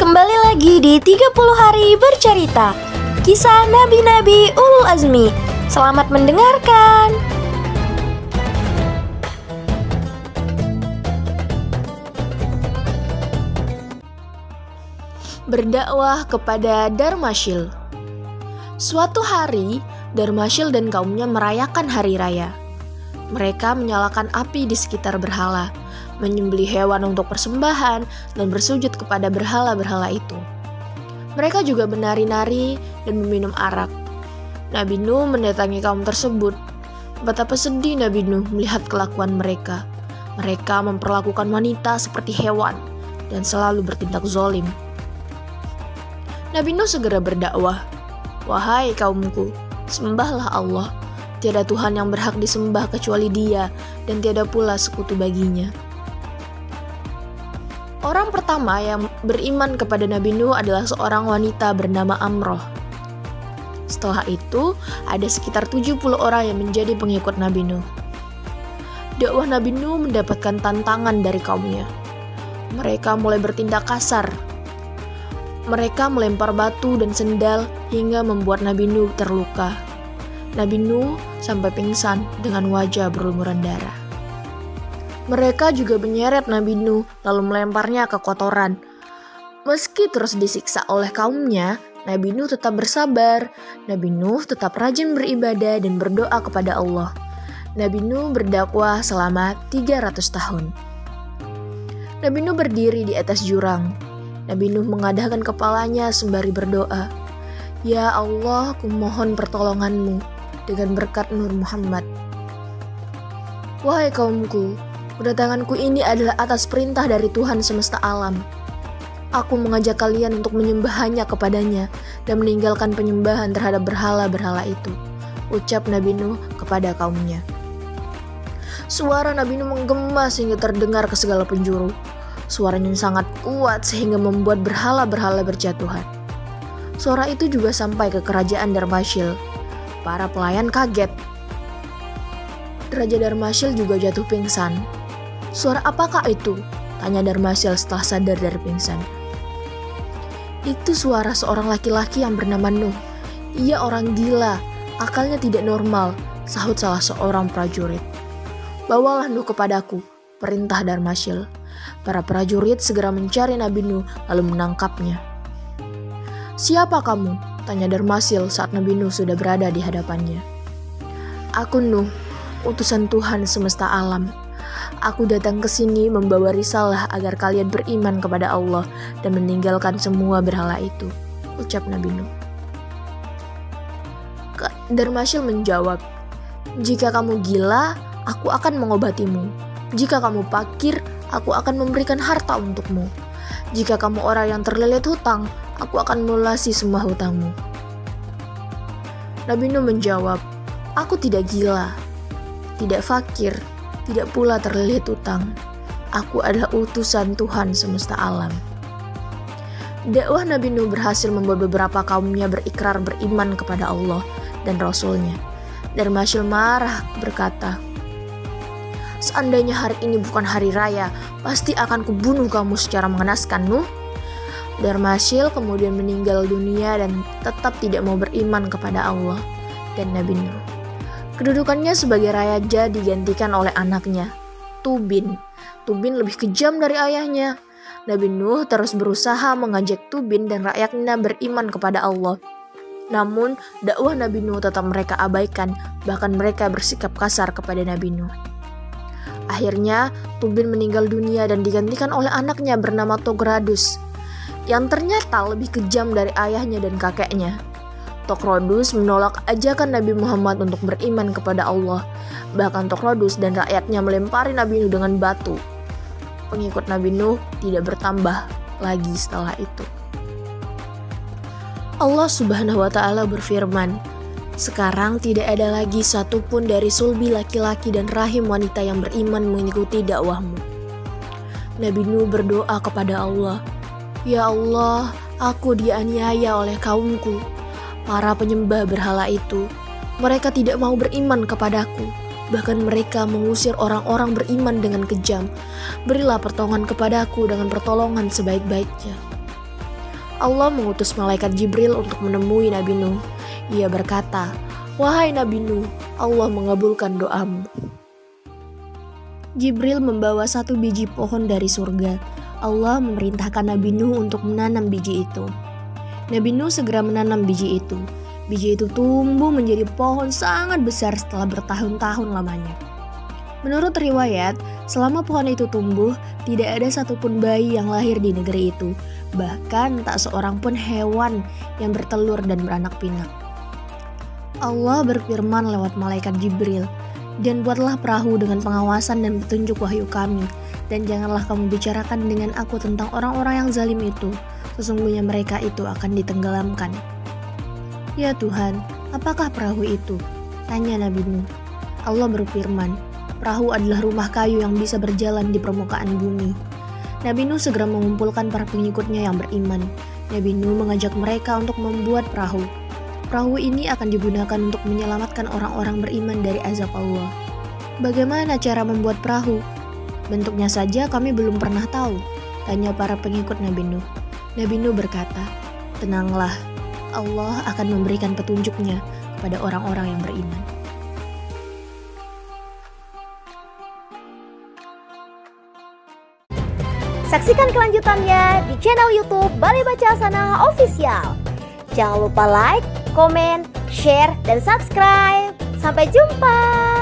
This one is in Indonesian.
Kembali lagi di 30 hari bercerita kisah Nabi-Nabi Ulul Azmi. Selamat mendengarkan. Berdakwah kepada Darmasyil. Suatu hari, Darmasyil dan kaumnya merayakan hari raya. Mereka menyalakan api di sekitar berhala, menyembelih hewan untuk persembahan, dan bersujud kepada berhala-berhala itu. Mereka juga menari-nari dan meminum arak. Nabi Nuh mendatangi kaum tersebut. Betapa sedih Nabi Nuh melihat kelakuan mereka. Mereka memperlakukan wanita seperti hewan dan selalu bertindak zalim. Nabi Nuh segera berdakwah, "Wahai kaumku, sembahlah Allah. Tiada Tuhan yang berhak disembah kecuali Dia, dan tiada pula sekutu baginya." Orang pertama yang beriman kepada Nabi Nuh adalah seorang wanita bernama Amroh. Setelah itu, ada sekitar 70 orang yang menjadi pengikut Nabi Nuh. Dakwah Nabi Nuh mendapatkan tantangan dari kaumnya. Mereka mulai bertindak kasar. Mereka melempar batu dan sendal hingga membuat Nabi Nuh terluka. Nabi Nuh sampai pingsan dengan wajah berlumuran darah. Mereka juga menyeret Nabi Nuh lalu melemparnya ke kotoran. Meski terus disiksa oleh kaumnya, Nabi Nuh tetap bersabar. Nabi Nuh tetap rajin beribadah dan berdoa kepada Allah. Nabi Nuh berdakwah selama 300 tahun. Nabi Nuh berdiri di atas jurang. Nabi Nuh mengadahkan kepalanya sembari berdoa, "Ya Allah, kumohon pertolongan-Mu dengan berkat Nur Muhammad. Wahai kaumku, kedatanganku ini adalah atas perintah dari Tuhan semesta alam. Aku mengajak kalian untuk menyembah hanya kepadanya dan meninggalkan penyembahan terhadap berhala-berhala itu," ucap Nabi Nuh kepada kaumnya. Suara Nabi Nuh menggema sehingga terdengar ke segala penjuru. Suaranya sangat kuat sehingga membuat berhala-berhala berjatuhan. Suara itu juga sampai ke kerajaan Darmasyil. Para pelayan kaget. Raja Darmasyil juga jatuh pingsan. "Suara apakah itu?" tanya Darmasyil setelah sadar dari pingsan. "Itu suara seorang laki-laki yang bernama Nuh. Ia orang gila, akalnya tidak normal," sahut salah seorang prajurit. "Bawalah Nuh kepadaku," perintah Darmasyil. Para prajurit segera mencari Nabi Nuh lalu menangkapnya. "Siapa kamu?" tanya Darmasyil saat Nabi Nuh sudah berada di hadapannya. "Aku Nuh, utusan Tuhan semesta alam. Aku datang ke sini membawa risalah agar kalian beriman kepada Allah dan meninggalkan semua berhala itu," ucap Nabi Nuh. Darmasyil menjawab, "Jika kamu gila, aku akan mengobatimu. Jika kamu fakir, aku akan memberikan harta untukmu. Jika kamu orang yang terlilit hutang, aku akan melunasi semua hutangmu." Nabi Nuh menjawab, "Aku tidak gila, tidak fakir, tidak pula terlilit hutang. Aku adalah utusan Tuhan semesta alam." Dakwah Nabi Nuh berhasil membuat beberapa kaumnya berikrar beriman kepada Allah dan Rasul-Nya. Darmasyil marah berkata, "Seandainya hari ini bukan hari raya, pasti akan kubunuh kamu secara mengenaskan, Nuh." Darmasyil kemudian meninggal dunia dan tetap tidak mau beriman kepada Allah dan Nabi Nuh. Kedudukannya sebagai raja digantikan oleh anaknya, Tubin. Tubin lebih kejam dari ayahnya. Nabi Nuh terus berusaha mengajak Tubin dan rakyatnya beriman kepada Allah. Namun, dakwah Nabi Nuh tetap mereka abaikan, bahkan mereka bersikap kasar kepada Nabi Nuh. Akhirnya, Tubin meninggal dunia dan digantikan oleh anaknya bernama Togradus, yang ternyata lebih kejam dari ayahnya dan kakeknya. Togradus menolak ajakan Nabi Muhammad untuk beriman kepada Allah. Bahkan Togradus dan rakyatnya melempari Nabi Nuh dengan batu. Pengikut Nabi Nuh tidak bertambah lagi setelah itu. Allah Subhanahu wa Ta'ala berfirman, "Sekarang tidak ada lagi satupun dari sulbi laki-laki dan rahim wanita yang beriman mengikuti dakwahmu." Nabi Nuh berdoa kepada Allah, "Ya Allah, aku dianiaya oleh kaumku. Para penyembah berhala itu, mereka tidak mau beriman kepadaku. Bahkan mereka mengusir orang-orang beriman dengan kejam. Berilah pertolongan kepadaku dengan pertolongan sebaik-baiknya." Allah mengutus malaikat Jibril untuk menemui Nabi Nuh. Ia berkata, "Wahai Nabi Nuh, Allah mengabulkan doamu." Jibril membawa 1 biji pohon dari surga. Allah memerintahkan Nabi Nuh untuk menanam biji itu. Nabi Nuh segera menanam biji itu. Biji itu tumbuh menjadi pohon sangat besar setelah bertahun-tahun lamanya. Menurut riwayat, selama pohon itu tumbuh, tidak ada satupun bayi yang lahir di negeri itu. Bahkan tak seorang pun hewan yang bertelur dan beranak pinak. Allah berfirman lewat malaikat Jibril, "Dan buatlah perahu dengan pengawasan dan petunjuk wahyu kami, dan janganlah kamu bicarakan dengan aku tentang orang-orang yang zalim itu. Sesungguhnya mereka itu akan ditenggelamkan." "Ya Tuhan, apakah perahu itu?" tanya Nabi Nuh. Allah berfirman, "Perahu adalah rumah kayu yang bisa berjalan di permukaan bumi." Nabi Nuh segera mengumpulkan para pengikutnya yang beriman. Nabi Nuh mengajak mereka untuk membuat perahu. Perahu ini akan digunakan untuk menyelamatkan orang-orang beriman dari azab Allah. "Bagaimana cara membuat perahu? Bentuknya saja kami belum pernah tahu," tanya para pengikut Nabi Nuh. Nabi Nuh berkata, "Tenanglah, Allah akan memberikan petunjuknya kepada orang-orang yang beriman." Saksikan kelanjutannya di channel YouTube Balai Baca Hasanah Official. Jangan lupa like, komen, share, dan subscribe. Sampai jumpa!